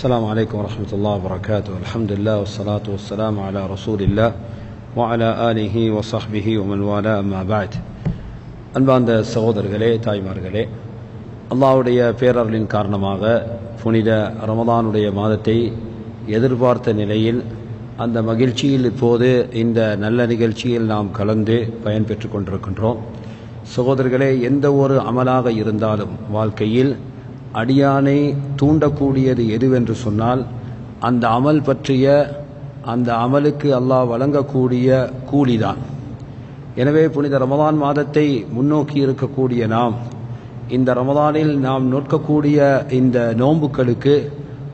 السلام عليكم ورحمة الله وبركاته. الحمد لله والصلاة والسلام على رسول الله وعلى آله وصحبه ومن والاه أما بعد. அன்பார்ந்த சகோதரர்களே, தாய்மார்களே, அல்லாஹ்வுடைய பேரருளின் காரணமாக புனித ரமதானுடைய மாதத்தை எதிர்பார்த்த நிலையில் அந்த மகிழ்ச்சியில் இப்போது இந்த நல்ல நிகழ்ச்சியில் நாம் கலந்து பயன்பெற்று கொண்டிருக்கின்றோம். சகோதரர்களே, எந்த ஒரு அமலாக இருந்தாலும் வாழ்க்கையில் அடியானை தூண்டக்கூடியது எதுவென்று சொன்னால் அந்த அமல் பற்றிய அந்த அமலுக்கு அல்லாஹ் வழங்கக்கூடிய கூலிதான். எனவே புனித ரமதான் மாதத்தை முன்னோக்கி இருக்கக்கூடிய நாம் இந்த ரமதானில் நாம் நோக்கக்கூடிய இந்த நோன்புகளுக்கு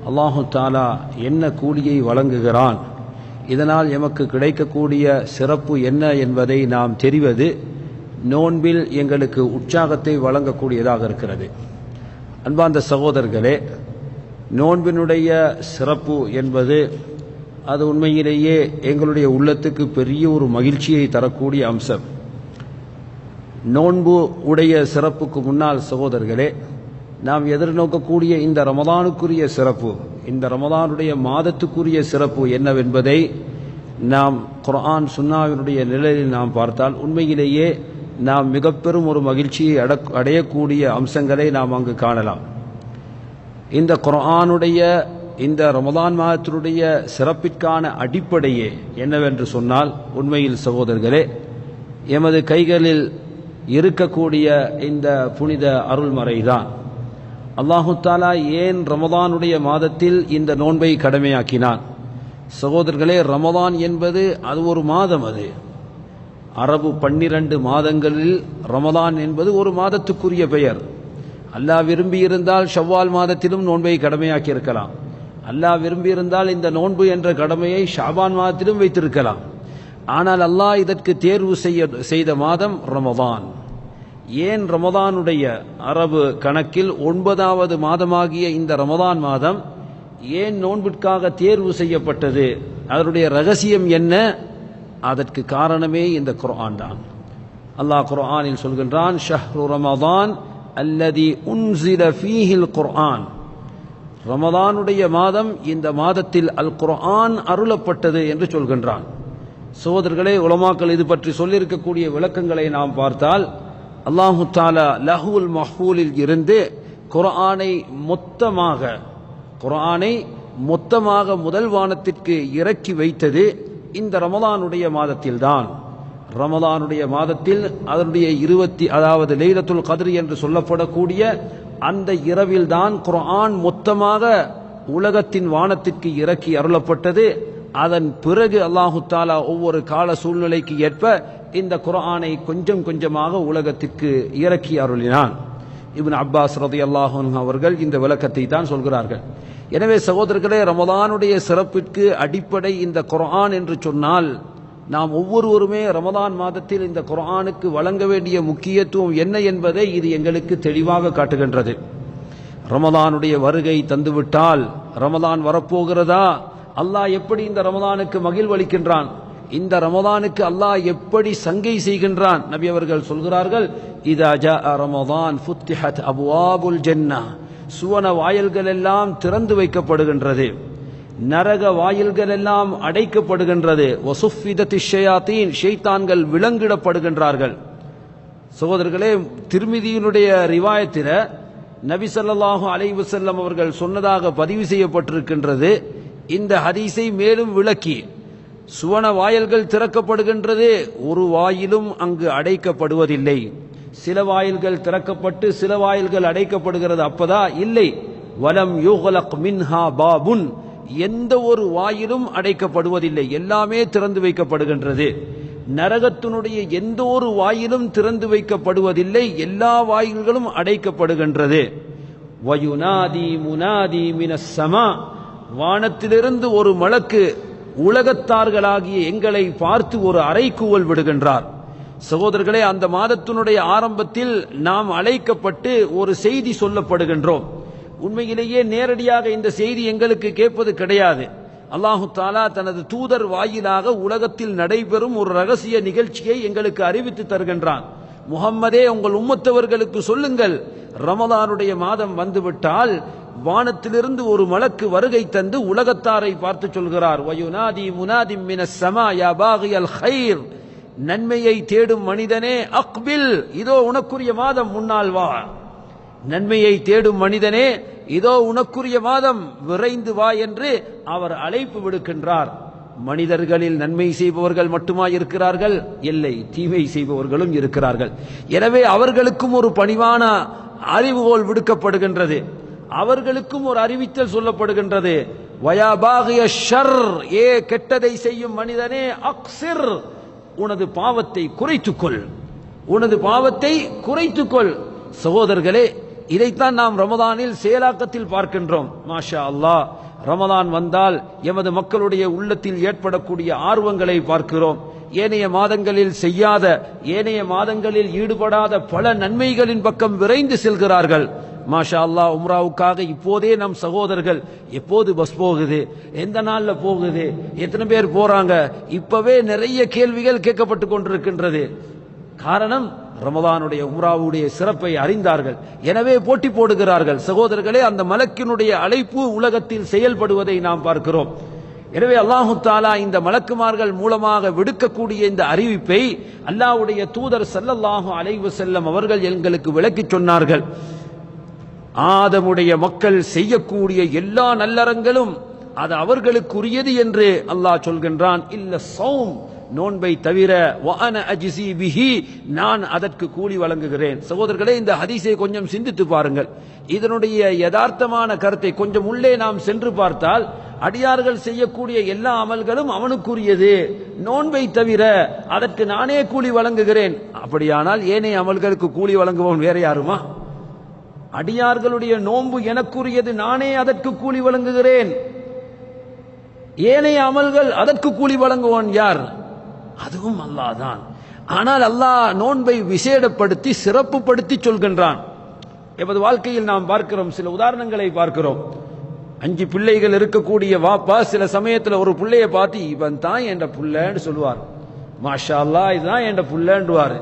அல்லாஹு தாலா என்ன கூலியை வழங்குகிறான், இதனால் எமக்கு கிடைக்கக்கூடிய சிறப்பு என்ன என்பதை நாம் தெரிவது நோன்பில் எங்களுக்கு உற்சாகத்தை வழங்கக்கூடியதாக இருக்கிறது. அன்பார்ந்த சகோதரர்களே, நோன்பினுடைய சிறப்பு என்பது அது உண்மையிலேயே எங்களுடைய உள்ளத்துக்கு பெரிய ஒரு மகிழ்ச்சியை தரக்கூடிய அம்சம். நோன்பு உடைய சிறப்புக்கு முன்னால் சகோதரர்களே, நாம் எதிர்நோக்கக்கூடிய இந்த ரமதானுக்குரிய சிறப்பு, இந்த ரமதானுடைய மாதத்துக்குரிய சிறப்பு என்னவென்பதை நாம் குர்ஆன் சுன்னாவினுடைய நிலையில் நாம் பார்த்தால் உண்மையிலேயே நாம் மிக பெரும் ஒரு மகிழ்ச்சியை அடையக்கூடிய அம்சங்களை நாம் அங்கு காணலாம். இந்த குர்ஆனுடைய இந்த ரமதான் மாதத்தினுடைய சிறப்பிற்கான அடிப்படையே என்னவென்று சொன்னால் உண்மையில் சகோதரர்களே, எமது கைகளில் இருக்கக்கூடிய இந்த புனித அருள்மறைதான். அல்லாஹு தாலா ஏன் ரமதானுடைய மாதத்தில் இந்த நோன்பை கடமையாக்கினான்? சகோதரர்களே, ரமதான் என்பது அது ஒரு மாதம். அது அரபு 12 மாதங்களில் ரமதான் என்பது ஒரு மாதத்துக்குரிய பெயர். அல்லாஹ் விரும்பியிருந்தால் ஷவ்வால் மாதத்திலும் நோன்பை கடமையாக்கி இருக்கலாம். அல்லாஹ் விரும்பியிருந்தால் இந்த நோன்பு என்ற கடமையை ஷாபான் மாதத்திலும் வைத்திருக்கலாம். ஆனால் அல்லாஹ் இதற்கு தேர்வு செய்த மாதம் ரமதான். ஏன் ரமதானுடைய அரபு கணக்கில் 9வது மாதமாகிய இந்த ரமதான் மாதம் ஏன் நோன்பிற்காக தேர்வு செய்யப்பட்டது? அதனுடைய ரகசியம் என்ன? அதற்கு காரணமே இந்த குர்ஆன் தான். அல்லாஹ் குர்ஆனில் சொல்கின்றான், ஷஹ்ரு ரமதான் அல்லதி உன்ஸில ஃபீஹில் குர்ஆன். ரமதானுடைய மாதம், இந்த மாதத்தில் அல் குர்ஆன் அருளப்பட்டது என்று சொல்கின்றான். சகோதரர்களே, உலமாக்கள் இது பற்றி சொல்லியிருக்கக்கூடிய விளக்கங்களை நாம் பார்த்தால் அல்லாஹு தஆலா லஹுல் மஹ்ஃபூலில் இருந்து குர்ஆனை மொத்தமாக முதல் வானத்திற்கு இறக்கி வைத்தது இந்த ரமதானுடைய மாதத்தில்தான். ரமதானுடைய மாதத்தில் அதனுடைய 20 லைலத்துல் கத்ர் என்று சொல்லப்படக்கூடிய அந்த இரவில் தான் குர்ஆன் மொத்தமாக உலகத்தின் வானத்திற்கு இறக்கி அருளப்பட்டது. அதன் பிறகு அல்லாஹு தஆலா ஒவ்வொரு கால சூழ்நிலைக்கு ஏற்ப இந்த குர்ஆனை கொஞ்சம் கொஞ்சமாக உலகத்திற்கு இறக்கி அருளினான். இப்னு அப்பாஸ் ரலியல்லாஹு அன்ஹு அவர்கள் இந்த விளக்கத்தை தான் சொல்கிறார்கள். எனவே சகோதரர்களே, ரமதானுடைய சிறப்பிற்கு அடிப்படை இந்த குர்ஆன் என்று சொன்னால் நாம் ஒவ்வொருவருமே ரமதான் மாதத்தில் இந்த குர்ஆனுக்கு வழங்க வேண்டிய முக்கியத்துவம் என்ன என்பதை இது எங்களுக்கு தெளிவாக காட்டுகின்றது. ரமதானுடைய வருகை தந்துவிட்டால் ரமதான் வரப்போகிறதா, அல்லாஹ் எப்படி இந்த ரமதானுக்கு மகிழ்வளிக்கின்றான், இந்த ரமதானுக்கு அல்லாஹ் எப்படி சங்கை செய்கின்றான். நபி அவர்கள் சொல்கிறார்கள், இதா ஜாஅ ரமதான் ஃபுத்திஹத் அப்வாபுல் ஜன்னah, சுவன வாயில்கள் எல்லாம் திறந்து வைக்கப்படுகின்றது, நரக வாயில்கள் எல்லாம் அடைக்கப்படுகின்றது, வசுஃபிதத்திஷ் ஷயாத்தீன், ஷைத்தான்கள் விலங்கிடப்படுகின்றார்கள். சகோதரர்களே, திர்மிதியினுடைய ரிவாயத்தில நபி ஸல்லல்லாஹு அலைஹி வஸல்லம் அவர்கள் சொன்னதாக பதிவு செய்யப்பட்டிருக்கின்றது. இந்த ஹதீஸை மேலும் விளக்கி, சுவன வாயில்கள் திறக்கப்படுகின்றது, ஒரு வாயிலும் அங்கு அடைக்கப்படுவதில்லை. சில வாயில்கள் திறக்கப்பட்டு சில வாயில்கள் அடைக்கப்படுகிறது. அப்பதா இல்லை, வலம் யுக்லக் மின்ஹா பாபுன், எந்த ஒரு வாயிலும் அடைக்கப்படுவதில்லை, எல்லாமே திறந்து வைக்கப்படுகின்றது. நரகத்தினுடைய எந்த ஒரு வாயிலும் திறந்து வைக்கப்படுவதில்லை, எல்லா வாயில்களும் அடைக்கப்படுகின்றது. வயுனாதி முனாதி மினஸ் ஸமா, வானத்திலிருந்து ஒரு மலக்கு உலகத்தார்களாகிய எங்களை பார்த்து ஒரு அறைகூவல் விடுகின்றார். சகோதரர்களே, அந்த மாதத்தினுடைய ஆரம்பத்தில் நாம் அழைக்கப்பட்டு ஒரு செய்தி சொல்லப்படுகின்றோம். உண்மையிலேயே நேரடியாக இந்த செய்தி எங்களுக்கு கேட்பது கிடையாது. அல்லாஹு தஆலா தனது தூதர் வாயிலாக உலகத்தில் நடைபெறும் ஒரு ரகசிய நிகழ்ச்சியை எங்களுக்கு அறிவித்து தருகின்றான். முஹம்மதே, உங்கள் உம்மத்தவர்களுக்கு சொல்லுங்கள், ரமலானுடைய மாதம் வந்துவிட்டால் வானத்திலிருந்து ஒரு மலக்கு வருகை தந்து உலகத்தாரை பார்த்து சொல்கிறார், வயுனாதி முனாதிம் மினஸ் ஸமா யா பாகியல் கைர், நன்மையை தேடும் மனிதனே அக்பில், இதோ உனக்குரிய மாதம் முன்னால் வா. நன்மையை தேடும் மனிதனே இதோ உனக்குரிய மாதம் விரைந்து வா என்று அவர் அழைப்பு விடுக்கின்றார். மனிதர்களில் நன்மை செய்பவர்கள் மட்டுமா இருக்கிறார்கள்? இல்லை, தீமை செய்பவர்களும் இருக்கிறார்கள். எனவே அவர்களுக்கும் ஒரு பணிவான அறிவுகோல் விடுக்கப்படுகின்றது, அவர்களுக்கும் ஒரு அறிவித்தல் சொல்லப்படுகின்றது. வயா பாகிய ஷர், ஏ கெட்டதை செய்யும் மனிதனே அக்ஸிர், உனது பாவத்தை குறைத்துக்கொள், உனது பாவத்தை குறைத்துக்கொள். சகோதரர்களே, இதைத்தான் நாம் ரமதானில் செயலாக்கத்தில் பார்க்கின்றோம். மாஷா அல்லாஹ், ரமதான் வந்தால் எமது மக்களுடைய உள்ளத்தில் ஏற்படக்கூடிய ஆர்வங்களை பார்க்கிறோம். ஏனைய மாதங்களில் செய்யாத, ஏனைய மாதங்களில் ஈடுபடாத பல நன்மைகளின் பக்கம் விரைந்து செல்கிறார்கள். மாஷா அல்லாஹ், உம்ராவுக்காக இப்போதே நம் சகோதரர்கள் எப்போது பஸ் போகுது, எந்த நாள்ல போகுது, எத்தனை பேர் போறாங்க, இப்பவே நிறைய கேள்விகள் கேட்கப்பட்டு கொண்டிருக்கின்றது. காரணம், ரமதானுடைய உம்ராவுடைய சிறப்பை அறிந்தார்கள், எனவே போட்டி போடுகிறார்கள். சகோதரர்களே, அந்த மலக்கினுடைய அழைப்பு உலகத்தில் செயல்படுவதை நாம் பார்க்கிறோம். எனவே அல்லாஹு தாலா இந்த மலக்குமார்கள் மூலமாக விடுக்கக்கூடிய இந்த அறிவிப்பை அல்லாஹ்வுடைய தூதர் ஸல்லல்லாஹு அலைஹி வஸல்லம் அவர்கள் எங்களுக்கு விளக்கிச் சொன்னார்கள். ஆதமுடைய மக்கள் செய்யக்கூடிய எல்லா நல்லறங்களும் அது அவர்களுக்குரியது என்று அல்லாஹ் சொல்கின்றான். இல்ல ஸௌம், நோன்பை தவிர, வஅன அஜ்ஸி பிஹி, நான் அதற்கு கூலி வழங்குகிறேன். சகோதரர்களே, இந்த ஹதீஸை கொஞ்சம் சிந்தித்து பாருங்கள். இதனுடைய யதார்த்தமான கருத்தை கொஞ்சம் உள்ளே நாம் சென்று பார்த்தால், அடியார்கள் செய்யக்கூடிய எல்லா அமல்களும் அவனுக்குரியது, நோன்பை தவிர அதற்கு நானே கூலி வழங்குகிறேன். அப்படியானால் ஏனைய அமல்களுக்கு கூலி வழங்குவோம் வேற யாருமா? அடியார்களுடைய நோன்பு எனக்குரியது, நானே அதற்கு கூலி வழங்குகிறேன். ஏனைய அமல்கள் அதற்கு கூலி வழங்குவான் யார்? அதுவும் அல்லாஹ் தான். ஆனால் அல்லாஹ் நோன்பை விசேடப்படுத்தி சிறப்புப்படுத்தி சொல்கின்றான். எமது வாழ்க்கையில் நாம் பார்க்கிறோம், சில உதாரணங்களை பார்க்கிறோம். 5 பிள்ளைகள் இருக்கக்கூடிய வாப்பா சில சமயத்தில் ஒரு பிள்ளையை பார்த்து, இவன் தான் என்ற புள்ளன்னு சொல்லுவார். மாஷா அல்லாஹ், இதுதான் என்ற புள்ளன்றுவார்.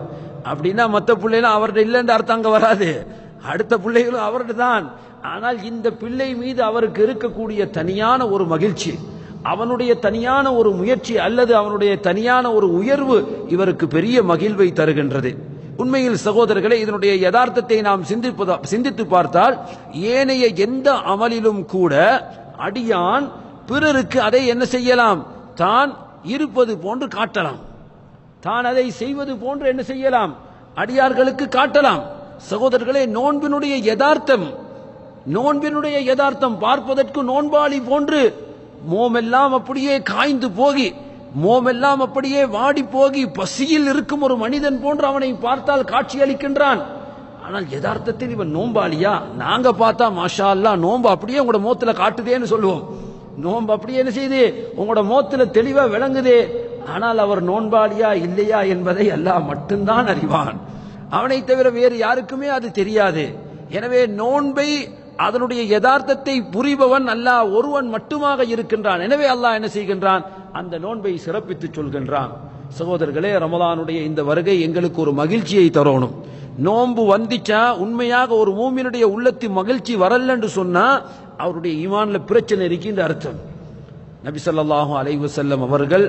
அப்படின்னா மற்ற பிள்ளைலாம் அவர்கிட்ட இல்லைன்னு அர்த்தம் அங்க வராது, அடுத்த பிள்ளைகளும் அவர்கிட்ட தான். ஆனால் இந்த பிள்ளை மீது அவருக்கு இருக்கக்கூடிய தனியான ஒரு மகிழ்ச்சி, அவனுடைய தனியான ஒரு முயற்சி அல்லது அவனுடைய தனியான ஒரு உயர்வு இவருக்கு பெரிய மகிழ்வை தருகின்றது. உண்மையில் சகோதரர்களே, இதனுடைய யதார்த்தத்தை நாம் சிந்தித்து பார்த்தால், ஏனைய எந்த அமலிலும் கூட அடியான் பிறருக்கு அதை என்ன செய்யலாம்? தான் இருப்பது போன்று காட்டலாம், தான் அதை செய்வது போன்று என்ன செய்யலாம்? அடியார்களுக்கு காட்டலாம். சகோதரர்களே, நோன்பினுடைய யதார்த்தம் பார்ப்பதற்கு நோன்பாளி போன்று மோமெல்லாம் அப்படியே காய்ந்து போகி, மோமெல்லாம் அப்படியே வாடி போகி பசியில் இருக்கும் ஒரு மனிதன் போன்று அவனை பார்த்தால் காட்சி அளிக்கின்றான். ஆனால் யதார்த்தத்தில் இவன் நோம்பாளியா? நாங்க பார்த்தா மாஷா அல்லாஹ் நோம்பு அப்படியே உங்களோட மோத்துல காட்டுதேன்னு சொல்லுவோம். நோம்பு அப்படியே என்ன செய்யுது? உங்களோட மோத்துல தெளிவா விளங்குதே. ஆனால் அவர் நோன்பாளியா இல்லையா என்பதை அல்லாஹ் மட்டும்தான் அறிவான். அவனை தவிர வேறு யாருக்குமே அது தெரியாது. எனவே நோன்பை, அதனுடைய யதார்த்தத்தை புரிபவன் அல்லாஹ் ஒருவன் மட்டுமாக இருக்கின்றான். எனவே அல்லாஹ் என்ன செய்கின்றான்? அந்த நோன்பை சிறப்பித்து சொல்கின்றான். சகோதரர்களே, ரமலானுடைய இந்த வருகை எங்களுக்கு ஒரு மகிழ்ச்சியை தரணும். நோன்பு வந்துச்சா உண்மையாக ஒரு மூமினுடைய உள்ளத்தில் மகிழ்ச்சி வரல என்று சொன்னா அவருடைய ஈமான்ல பிரச்சனை இருக்கின்ற அர்த்தம். நபி ஸல்லல்லாஹு அலைஹி வஸல்லம் அவர்கள்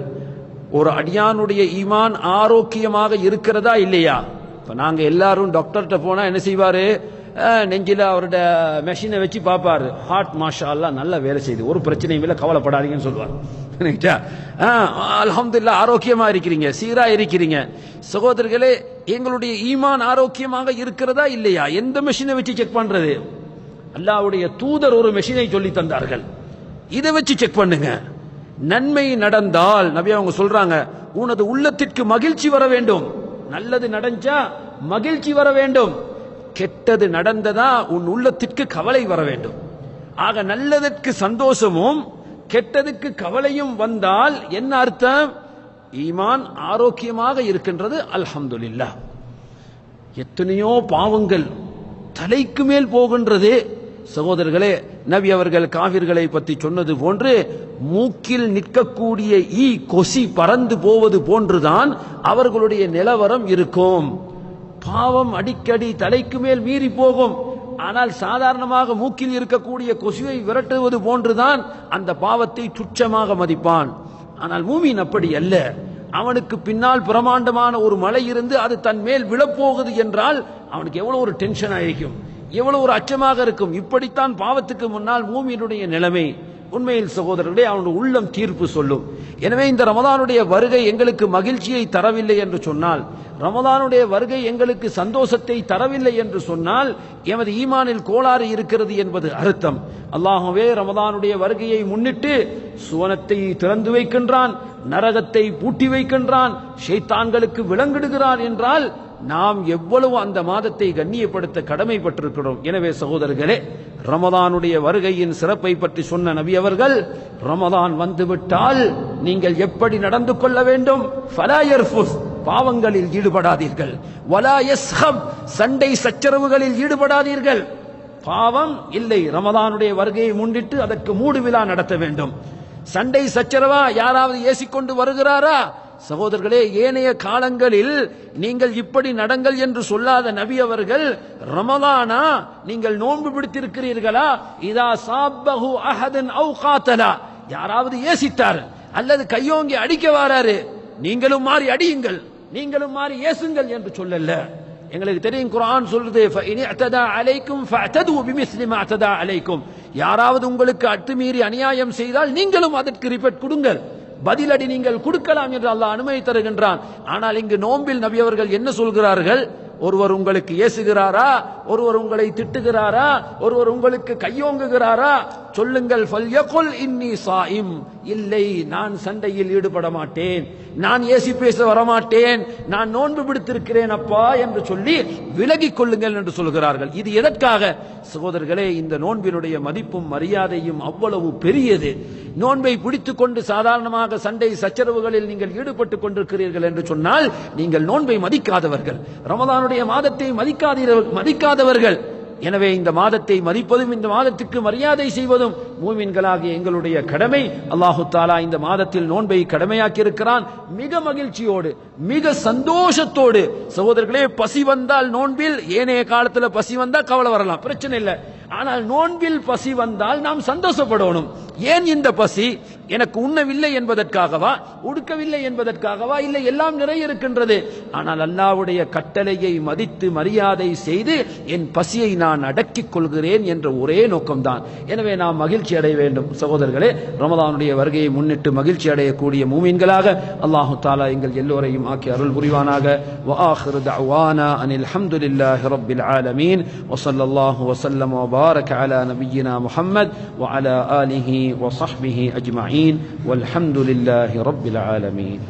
ஒரு அடியானுடைய ஈமான் ஆரோக்கியமாக இருக்கிறதா இல்லையா? இப்ப நாங்க எல்லாரும் டாக்டர்கிட்ட போனா என்ன செய்வாரு? நெஞ்சில அவரோட மெஷினை வச்சு பார்ப்பாரு. ஹார்ட் மாஷா அல்லாஹ் நல்லா வேலை செய்யுது, ஒரு பிரச்சனையும் இல்லை, கவலைப்படாதீங்கன்னு சொல்லுவார். அல்ஹம்துலில்லாஹ் ஆரோக்கியமா இருக்கிறீங்க, சீரா இருக்கிறீங்க. சகோதரர்களே, எங்களுடைய ஈமான் ஆரோக்கியமாக இருக்கிறதா இல்லையா? எந்த மெஷினை வச்சு செக் பண்றது? அல்லாஹ்வுடைய தூதர் ஒரு மெஷினை சொல்லி தந்தார்கள், இதை வச்சு செக் பண்ணுங்க. நன்மை நடந்தால் நபி அவங்க சொல்றாங்க, உனது உள்ளத்திற்கு மகிழ்ச்சி வர வேண்டும். நல்லது நடந்தா மகிழ்ச்சி வர வேண்டும், கெட்டது நடந்ததா உன் உள்ளத்திற்கு கவலை வர வேண்டும். ஆக நல்லதற்கு சந்தோஷமும் கெட்டதுக்கு கவலையும் வந்தால் என்ன அர்த்தம்? ஈமான் ஆரோக்கியமாக இருக்கின்றது. அல்ஹம்துலில்லாஹ். எத்தனையோ பாவங்கள் தலைக்கு மேல் போகின்றது. சகோதரர்களே, நபி அவர்கள் காவிர்களை பற்றி சொன்னது போன்று மூக்கில் நிற்கக்கூடிய ஈ கொசி பறந்து போவது போன்றுதான் அவர்களுடைய நிலவரம் இருக்கும். பாவம் அடிக்கடி தலைக்கு மேல் மீறி போகும். ஆனால் சாதாரணமாக மூக்கில் இருக்கக்கூடிய கொசுவை விரட்டுவது போன்றுதான் அந்த பாவத்தை துச்சமாக மதிப்பான். ஆனால் மூமின் அப்படி அல்ல. அவனுக்கு பின்னால் பிரமாண்டமான ஒரு மலை இருந்து அது தன் மேல் விழப்போகுது என்றால் அவனுக்கு எவ்வளவு ஒரு டென்ஷன் ஆகிக்கும், எவ்வளவு ஒரு அச்சமாக இருக்கும். இப்படித்தான் பாவத்துக்கு முன்னால் மூமியினுடைய நிலைமை. உண்மையில் சகோதரர்களே, அவனுடைய உள்ளம் தீர்ப்பு சொல்லும். எனவே இந்த ரமதானுடைய வருகை எங்களுக்கு மகிழ்ச்சியை தரவில்லை என்று சொன்னால், ரமதானுடைய வருகை எங்களுக்கு சந்தோஷத்தை தரவில்லை என்று சொன்னால் எமது ஈமானில் கோளாறு இருக்கிறது என்பது அர்த்தம். அல்லாஹ்வே ரமதானுடைய வருகையை முன்னிட்டு சுவனத்தை திறந்து வைக்கின்றான், நரகத்தை பூட்டி வைக்கின்றான், ஷைத்தான்களுக்கு விலங்கிடுகிறான் என்றால் நாம் எவ்வளவு அந்த மாதத்தை கண்ணியப்படுத்த கடமைப்பட்டிருக்கிறோம். எனவே சகோதரர்களே, ரமதானுடைய வருகையின் சிறப்பை பற்றி சொன்ன நபி அவர்கள், ரமதான் வந்துவிட்டால் நீங்கள் எப்படி நடந்து கொள்ள வேண்டும்? ஃபலா யர்ஃபுஸ், பாவங்களில் ஈடுபடாதீர்கள். வலா யஸ்ஹப், சண்டை சச்சரவுகளில் ஈடுபடாதீர்கள். பாவம் இல்லை. ரமதானுடைய வருகையை முன்னிட்டு அதற்கு மூடு விழா நடத்த வேண்டும். சண்டை சச்சரவா? யாராவது ஏசிக்கொண்டு வருகிறாரா? சகோதரர்களே, ஏனைய காலங்களில் நீங்கள் இப்படி நடங்கள் என்று சொல்லாத நபி அவர்கள், ரமலானா நீங்கள் நோன்பு பிடித்திருக்கிறீர்களா? இதா சாப்பஹு அஹதன் அவு காத்தலா, யாராவது ஏசித்தார் அல்லது கையோங்கி அடிக்க வராரு, நீங்களும் மாறி அடியுங்கள், நீங்களும் மாறி ஏசுங்கள் என்று சொல்லல. எங்களுக்கு தெரியும், குர்ஆன் சொல்றது, ஃபஇன் அத்ததா அலைக்கும் ஃபஅதது பிமிஸ்லி மா அத்ததா அலைக்கும், யாராவது உங்களுக்கு அத்துமீறி அநியாயம் செய்தால் நீங்களும் அதற்கு ரிப்போர்ட் கொடுங்கள், பதிலடி நீங்கள் கொடுக்கலாம் என்று அல்லாஹ் அனுமதி தருகின்றான். ஆனால் இங்கு நோன்பில் நபி அவர்கள் என்ன சொல்கிறார்கள்? ஒருவர் உங்களுக்கு ஏசுகிறாரா, ஒருவர் உங்களை திட்டுகிறாரா, ஒருவர் உங்களுக்கு கையோங்குகிறாரா, சொல்லுங்கள், ஃபல்யகுல் இன்னி சாயிம், இல்லை நான் சண்டையில் ஈடுபட மாட்டேன், நான் ஏசி பேச வரமாட்டேன், நான் நோன்பு பிடித்திருக்கிறேன் அப்பா என்று சொல்லி விலகிக் கொள்ளுங்கள் என்று சொல்கிறார்கள். இது எதற்காக? சகோதரர்களே, இந்த நோன்பினுடைய மதிப்பும் மரியாதையும் அவ்வளவு பெரியது. நோன்பை பிடித்துக் கொண்டு சாதாரணமாக சண்டை சச்சரவுகளில் நீங்கள் ஈடுபட்டுக் கொண்டிருக்கிறீர்கள் என்று சொன்னால் நீங்கள் நோன்பை மதிக்காதவர்கள், ரமதானுடைய மாதத்தை மதிக்காதவர்கள். எனவே இந்த மாதத்தை மதிப்பதும் இந்த மாதத்துக்கு மரியாதை செய்வதும் மூமின்களாகிய எங்களுடைய கடமை. அல்லாஹு தாலா இந்த மாதத்தில் நோன்பை கடமையாக்கி இருக்கிறான். மிக மகிழ்ச்சியோடு, மிக சந்தோஷத்தோடு. சகோதரர்களே, பசி வந்தால் நோன்பில், ஏனைய காலத்தில் பசி வந்தால் கவலை வரலாம், பிரச்சனை இல்லை. ஆனால் நோன்பில் பசி வந்தால் நாம் சந்தோஷப்படணும். ஏன் இந்த பசி? எனக்கு உண்ணவில்லை என்பதற்காகவா, உடுக்கவில்லை என்பதற்காகவா? இல்லை, எல்லாம் நிறைய இருக்கின்றது. ஆனால் அல்லாஹ்வுடைய கட்டளையை மதித்து மரியாதை செய்து என் பசியை நான் அடக்கிக் கொள்கிறேன் என்ற ஒரே நோக்கம்தான். எனவே நாம் மகிழ்ச்சி அடைய வேண்டும். சகோதரர்களே, ரமதானுடைய வருகையை முன்னிட்டு மகிழ்ச்சி அடையக்கூடிய மூமின்களாக அல்லாஹு தாலா எங்கள் எல்லோரையும் ஆக்கி அருள் புரிவானாக. வஆகிரு தஅவானா அனில் ஹம்துலில்லாஹி ரப்பில் ஆலமீன். வஸல்லல்லாஹு வஸல்லம் وبارك على نبينا محمد وعلى آله وصحبه أجمعين والحمد لله رب العالمين.